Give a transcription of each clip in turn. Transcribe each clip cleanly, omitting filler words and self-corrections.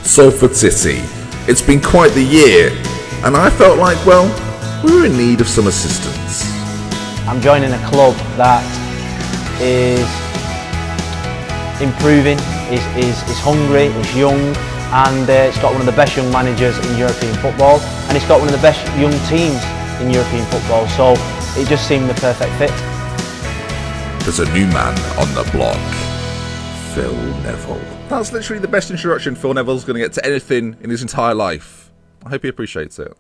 Salford City. It's been quite the year, and I felt like, well, we were in need of some assistance. I'm joining a club that is improving, is hungry, is young, and it's got one of the best young managers in European football, and it's got one of the best young teams in European football, so it just seemed the perfect fit. There's a new man on the block, Phil Neville. That's literally the best introduction Phil Neville's going to get to anything in his entire life. I hope he appreciates it.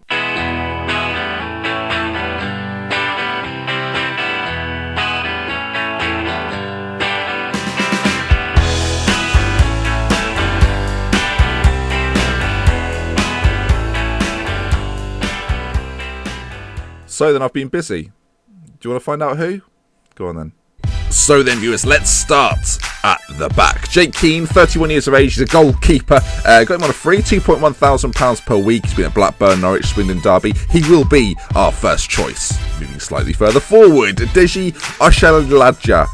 So then, I've been busy. Do you want to find out who? Go on then. So then, viewers, let's start at the back. Jake Keane, 31 years of age, he's a goalkeeper. Got him on a free, £2,100 per week. He's been at Blackburn, Norwich, Swindon, Derby. He will be our first choice. Moving slightly further forward, Deji Oshaladja.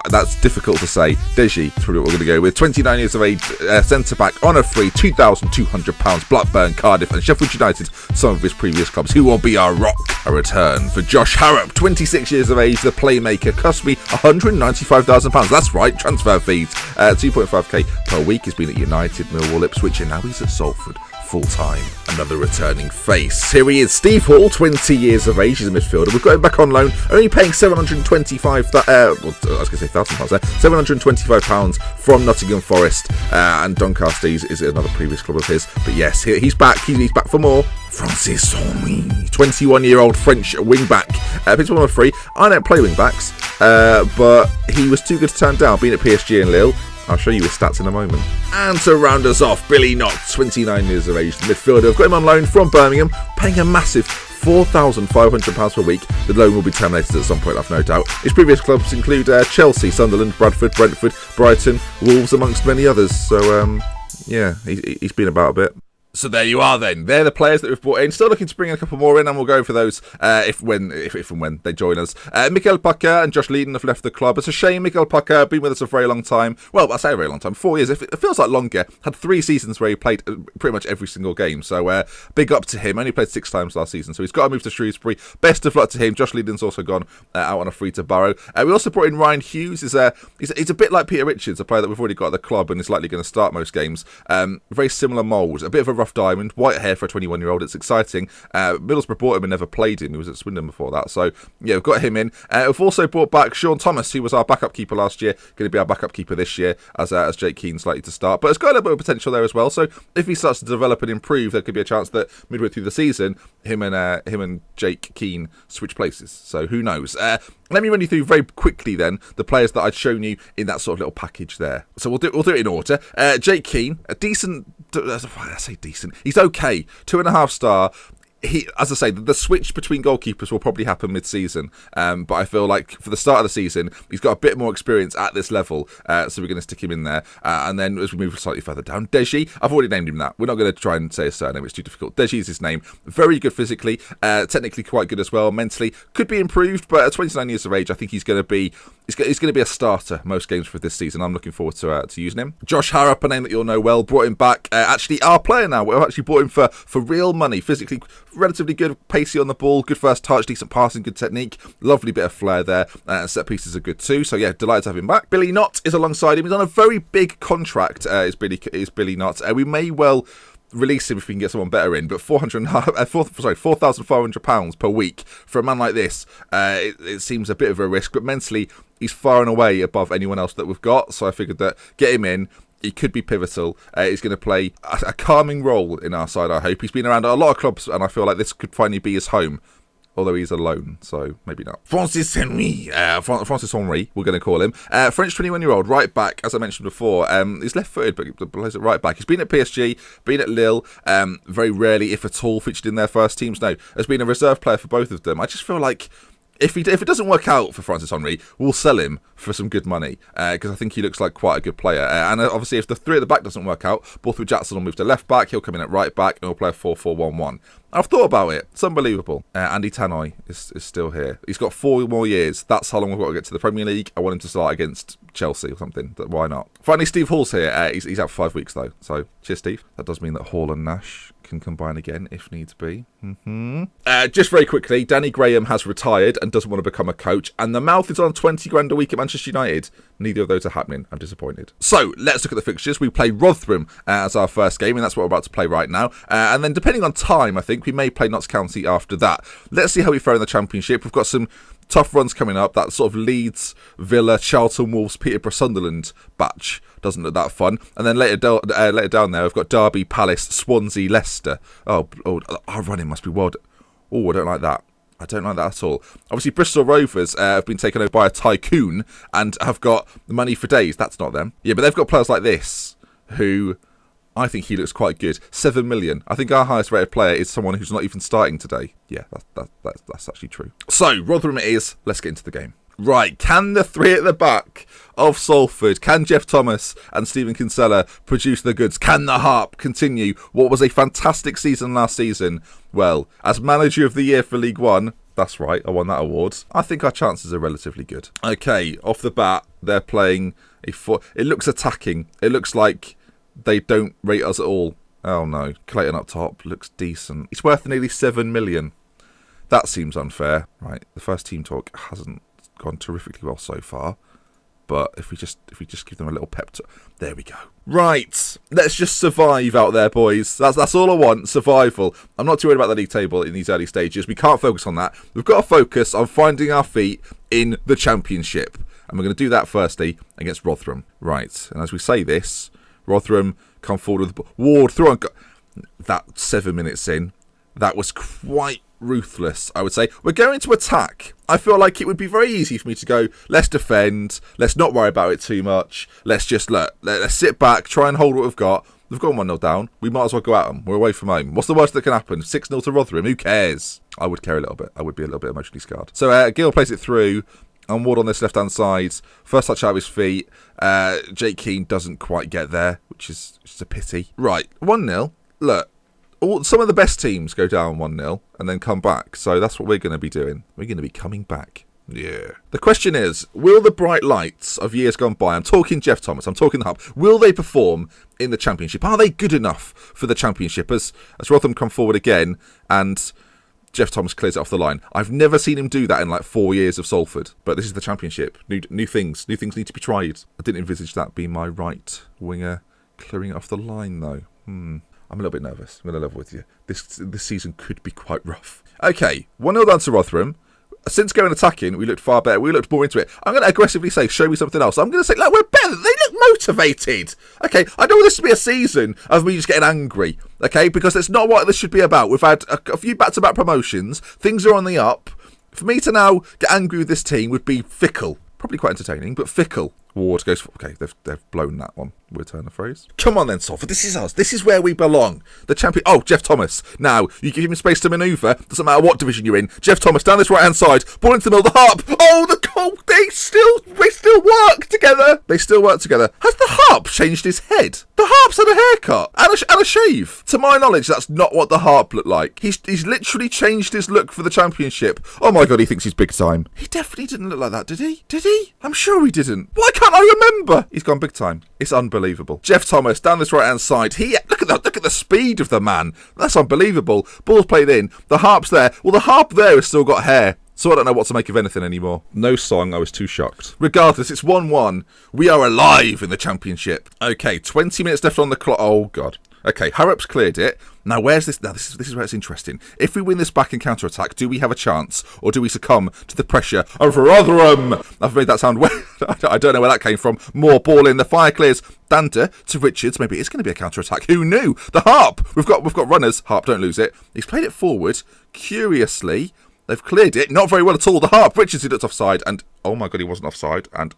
That's difficult to say. Deji is probably what we're going to go with. 29 years of age, centre-back on a free, £2,200. Blackburn, Cardiff and Sheffield United, some of his previous clubs. Who will be our rock? A return for Josh Harrop, 26 years of age, the playmaker. Cost me £195,000. That's right, transfer fees. 2.5k per week. He's been at United, Millwall, Ipswich, and now he's at Salford. Full-time. Another returning face. Here he is, Steve Hall, 20 years of age. He's a midfielder. We've got him back on loan, only paying £725 from Nottingham Forest, and Doncaster is another previous club of his. But yes, he's back. He's back for more. Francis Henry, 21-year-old French wing-back. Picked one on a free. I don't play wing-backs, but he was too good to turn down, being at PSG and Lille. I'll show you his stats in a moment. And to round us off, Billy Knott, 29 years of age, the midfielder. I've got him on loan from Birmingham, paying a massive £4,500 per week. The loan will be terminated at some point, I've no doubt. His previous clubs include Chelsea, Sunderland, Bradford, Brentford, Brighton, Wolves, amongst many others. So, yeah, he's been about a bit. So there you are then. They're the players that we've brought in. Still looking to bring a couple more in, and we'll go for those if and when they join us. Mikael Packer and Josh Leedon have left the club. It's a shame. Mikael Packer been with us a very long time. Well, I say a very long time. 4 years. It feels like longer. Had 3 seasons where he played pretty much every single game. So big up to him. Only played 6 times last season, so he's got to move to Shrewsbury. Best of luck to him. Josh Leedon's also gone out on a free to Barrow. We also brought in Ryan Hughes. He's a bit like Peter Richards, a player that we've already got at the club and is likely going to start most games. Very similar mould. A bit of a rough diamond. White hair for a 21-year-old. It's exciting. Middlesbrough bought him and never played him. He was at Swindon before that. So, yeah, we've got him in. We've also brought back Sean Thomas, who was our backup keeper last year. Going to be our backup keeper this year as Jake Keane's likely to start. But it's got a little bit of potential there as well. So if he starts to develop and improve, there could be a chance that midway through the season, him and Jake Keane switch places. So who knows? Let me run you through very quickly then the players that I'd shown you in that sort of little package there. So we'll do it in order. Jake Keane, a decent. I say decent. He's okay. 2.5 star. As I say, the switch between goalkeepers will probably happen mid-season, but I feel like for the start of the season, he's got a bit more experience at this level, so we're going to stick him in there. And then as we move slightly further down, Deji, I've already named him that. We're not going to try and say his surname, it's too difficult. Deji is his name. Very good physically, technically quite good as well. Mentally, could be improved, but at 29 years of age, I think he's going to be a starter most games for this season. I'm looking forward to using him. Josh Harrop, a name that you'll know well, brought him back. Actually, our player now. We've actually bought him for real money, physically relatively good, pacey on the ball, good first touch, decent passing, good technique, lovely bit of flair there, and set pieces are good too. So yeah, delighted to have him back. Billy Knott is alongside him. He's on a very big contract. Is Billy Knott. We may well release him if we can get someone better in, but £4,500 per week for a man like this, it seems a bit of a risk, but mentally he's far and away above anyone else that we've got. So I figured that get him in. He could be pivotal. He's going to play a calming role in our side, I hope. He's been around a lot of clubs, and I feel like this could finally be his home. Although he's alone, so maybe not. Francis Henry, we're going to call him. French 21-year-old, right back, as I mentioned before. He's left-footed, but plays at right back. He's been at PSG, been at Lille, very rarely, if at all, featured in their first teams. No, has been a reserve player for both of them. I just feel like If it doesn't work out for Francis Henry, we'll sell him for some good money because I think he looks like quite a good player. And obviously, if the three at the back doesn't work out, Borthwick Jackson will move to left back. He'll come in at right back and we'll play a 4-4-1-1. I've thought about it. It's unbelievable. Andy Tannoy is still here. He's got 4 more years. That's how long we've got to get to the Premier League. I want him to start against Chelsea or something. Why not? Finally, Steve Hall's here. He's out for 5 weeks, though. So, cheers, Steve. That does mean that Hall and Nash can combine again if needs be. Just very quickly, Danny Graham has retired and doesn't want to become a coach. And the mouth is on 20 grand a week at Manchester United. Neither of those are happening. I'm disappointed. So, let's look at the fixtures. We play Rotherham as our first game, and that's what we're about to play right now. And then, depending on time, I think we may play Notts County after that. Let's see how we fare in the Championship. We've got some tough runs coming up. That sort of Leeds, Villa, Charlton, Wolves, Peterborough, Sunderland batch doesn't look that fun. And then later down there, we've got Derby, Palace, Swansea, Leicester. Oh, our running must be wild. Oh, I don't like that. I don't like that at all. Obviously, Bristol Rovers have been taken over by a tycoon and have got money for days. That's not them. Yeah, but they've got players like this who I think he looks quite good. 7 million. I think our highest rated player is someone who's not even starting today. Yeah, that's actually true. So, Rotherham it is. Let's get into the game. Right, can the three at the back of Salford, can Jeff Thomas and Stephen Kinsella produce the goods? Can the Harp continue what was a fantastic season last season? Well, as Manager of the Year for League One, that's right, I won that award. I think our chances are relatively good. Okay, off the bat, they're playing a 4. It looks attacking. It looks like they don't rate us at all. Oh no, Clayton up top looks decent. It's worth nearly 7 million. That seems unfair. Right, the first team talk hasn't gone terrifically well so far, but if we just give them a little pep talk, there we go. Right, let's just survive out there, boys. That's all I want, survival. I'm not too worried about the league table in these early stages. We can't focus on that. We've got to focus on finding our feet in the Championship, and we're going to do that firstly against Rotherham. Right, and as we say this, Rotherham come forward with Ward through on. That 7 minutes in, that was quite ruthless, I would say. We're going to attack. I feel like it would be very easy for me to go, let's defend, let's not worry about it too much, let's just let's sit back, try and hold what we've got. We've got 1-0 down. We might as well go at them. We're away from home. What's the worst that can happen? 6-0 to Rotherham. Who cares? I would care a little bit. I would be a little bit emotionally scarred. So Gill plays it through. And Ward on this left-hand side. First touch out of his feet. Jake Keane doesn't quite get there, which is just a pity. Right, 1-0. Look, some of the best teams go down 1-0 and then come back. So that's what we're going to be doing. We're going to be coming back. Yeah. The question is, will the bright lights of years gone by, I'm talking Jeff Thomas, I'm talking the Hub, will they perform in the Championship? Are they good enough for the Championship? As Rotherham come forward again and Jeff Thomas clears it off the line. I've never seen him do that in like 4 years of Salford. But this is the Championship. New things. New things need to be tried. I didn't envisage that being my right winger clearing it off the line, though. I'm a little bit nervous. I'm going to level with you. This season could be quite rough. Okay, 1-0 down to Rotherham. Since going attacking, we looked far better. We looked more into it. I'm going to aggressively say, show me something else. I'm going to say, look, we're better. They look motivated. Okay, I don't want this to be a season of me just getting angry. Okay, because it's not what this should be about. We've had a few back-to-back promotions. Things are on the up. For me to now get angry with this team would be fickle. Probably quite entertaining, but fickle. Ward goes for, okay, they've blown that one. Return the phrase. Come on then, Salford. This is us. This is where we belong. The champion. Oh, Jeff Thomas. Now, you give him space to manoeuvre. Doesn't matter what division you're in. Jeff Thomas down this right-hand side. Ball into the middle. The Harp. Oh, the goal. They still work together. They still work together. Has the Harp changed his head? The Harp's had a haircut and a shave. To my knowledge, that's not what the Harp looked like. He's literally changed his look for the Championship. Oh my God, he thinks he's big time. He definitely didn't look like that, did he? Did he? I'm sure he didn't. Why can't I remember? He's gone big time. It's unbelievable. Jeff Thomas down this right-hand side. Look at the speed of the man. That's unbelievable. Ball's played in. The Harp's there. Well, the Harp there has still got hair. So I don't know what to make of anything anymore. No song, I was too shocked. Regardless, it's 1-1. We are alive in the Championship. Okay, 20 minutes left on the clock. Oh, God. Okay, Harrop's cleared it. Now, where's this? Now, this is where it's interesting. If we win this back in counter-attack, do we have a chance? Or do we succumb to the pressure of Rotherham? I've made that sound well. I don't know where that came from. More ball in. The fire clears. Danta to Richards. Maybe it's going to be a counter-attack. Who knew? The Harp. We've got runners. Harp, don't lose it. He's played it forward. Curiously, they've cleared it. Not very well at all. The Harp. Richards, he looked offside. And, oh my God, he wasn't offside. And,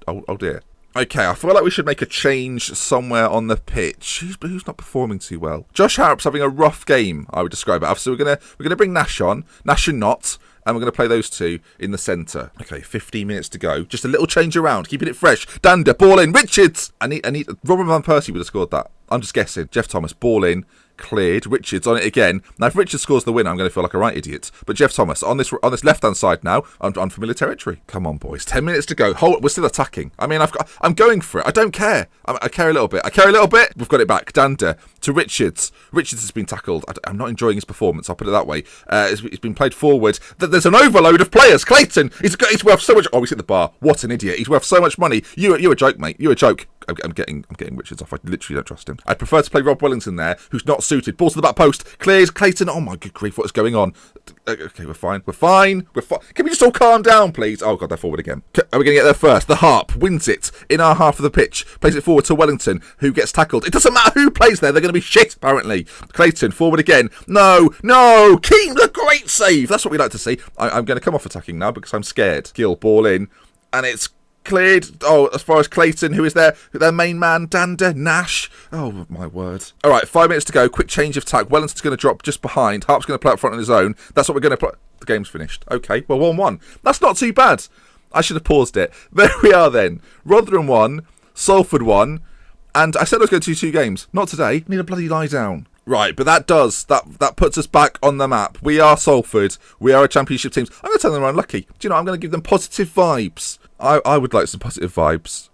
oh dear. Okay, I feel like we should make a change somewhere on the pitch. Who's not performing too well? Josh Harrop's having a rough game, I would describe it. So we're gonna bring Nash on. Nash and Not. and we're going to play those two in the centre. Okay, 15 minutes to go. Just a little change around, keeping it fresh. Dander, ball in, Richards! I need. Robin Van Persie would have scored that. I'm just guessing. Jeff Thomas, ball in, cleared. Richards on it again. Now, if Richards scores the winner, I'm going to feel like a right idiot. But Jeff Thomas on this left-hand side now, unfamiliar territory. Come on, boys. 10 minutes to go. We're still attacking. I mean, I'm going for it. I don't care. I care a little bit. We've got it back. Dander to Richards. Richards has been tackled. I'm not enjoying his performance. I'll put it that way. It's been played forward. There's an overload of players. Clayton. He's worth so much. Oh, he's hit the bar. What an idiot. He's worth so much money. You're a joke, mate. You're a joke. I'm getting Richards off. I literally don't trust him. I'd prefer to play Rob Wellington there, who's not suited. Ball to the back post. Clears Clayton. Oh my good grief, what is going on? Okay, we're fine. Can we just all calm down, please? Oh god, they're forward again. Are we going to get there first? The Harp wins it in our half of the pitch. Plays it forward to Wellington, who gets tackled. It doesn't matter who plays there. They're going to be shit, apparently. Clayton, forward again. No. Keane, the great save. That's what we like to see. I'm going to come off attacking now because I'm scared. Gill, ball in. And it's cleared. Oh, as far as Clayton, who is their main man, Dander, Nash. Oh, my word. All right, 5 minutes to go. Quick change of tack. Wellington's going to drop just behind. Harp's going to play up front on his own. That's what we're going to play. The game's finished. Okay, well, 1-1. That's not too bad. I should have paused it. There we are then. Rotherham 1, Salford 1, and I said I was going to do 2 games. Not today. Need a bloody lie down. Right, but that puts us back on the map. We are Salford. We are a championship team. I'm going to turn them around lucky. Do you know, I'm going to give them positive vibes. I would like some positive vibes.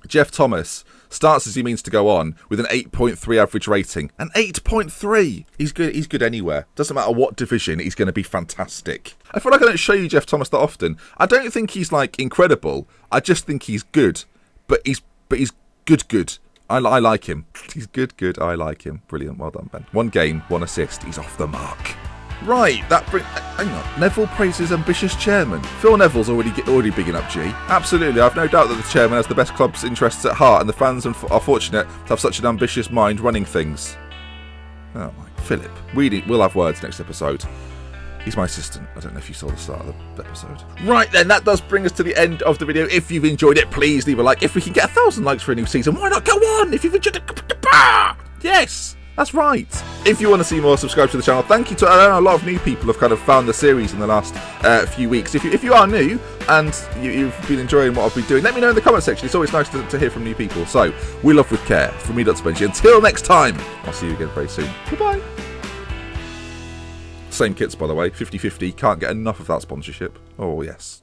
Jeff Thomas starts as he means to go on with an 8.3 average rating. An 8.3! He's good anywhere. Doesn't matter what division, he's going to be fantastic. I feel like I don't show you Jeff Thomas that often. I don't think he's, like, incredible. I just think he's good. But he's good. I like him. He's good. I like him. Brilliant. Well done, Ben. 1 game, 1 assist. He's off the mark. Right, hang on. Neville praises ambitious chairman. Phil Neville's already bigging up G. Absolutely, I've no doubt that the chairman has the best club's interests at heart, and the fans are fortunate to have such an ambitious mind running things. Oh my, Philip. We'll have words next episode. He's my assistant. I don't know if you saw the start of the episode. Right then, that does bring us to the end of the video. If you've enjoyed it, please leave a like. If we can get 1,000 likes for a new season, why not go on? If you've enjoyed it, yes. That's right. If you want to see more, subscribe to the channel. Thank you to, I know a lot of new people have kind of found the series in the last few weeks. If you are new and you've been enjoying what I've been doing, let me know in the comment section. It's always nice to hear from new people. So, we love with care. From me, Dr. Benji. Until next time, I'll see you again very soon. Goodbye. Same kits, by the way. 50-50. Can't get enough of that sponsorship. Oh, yes.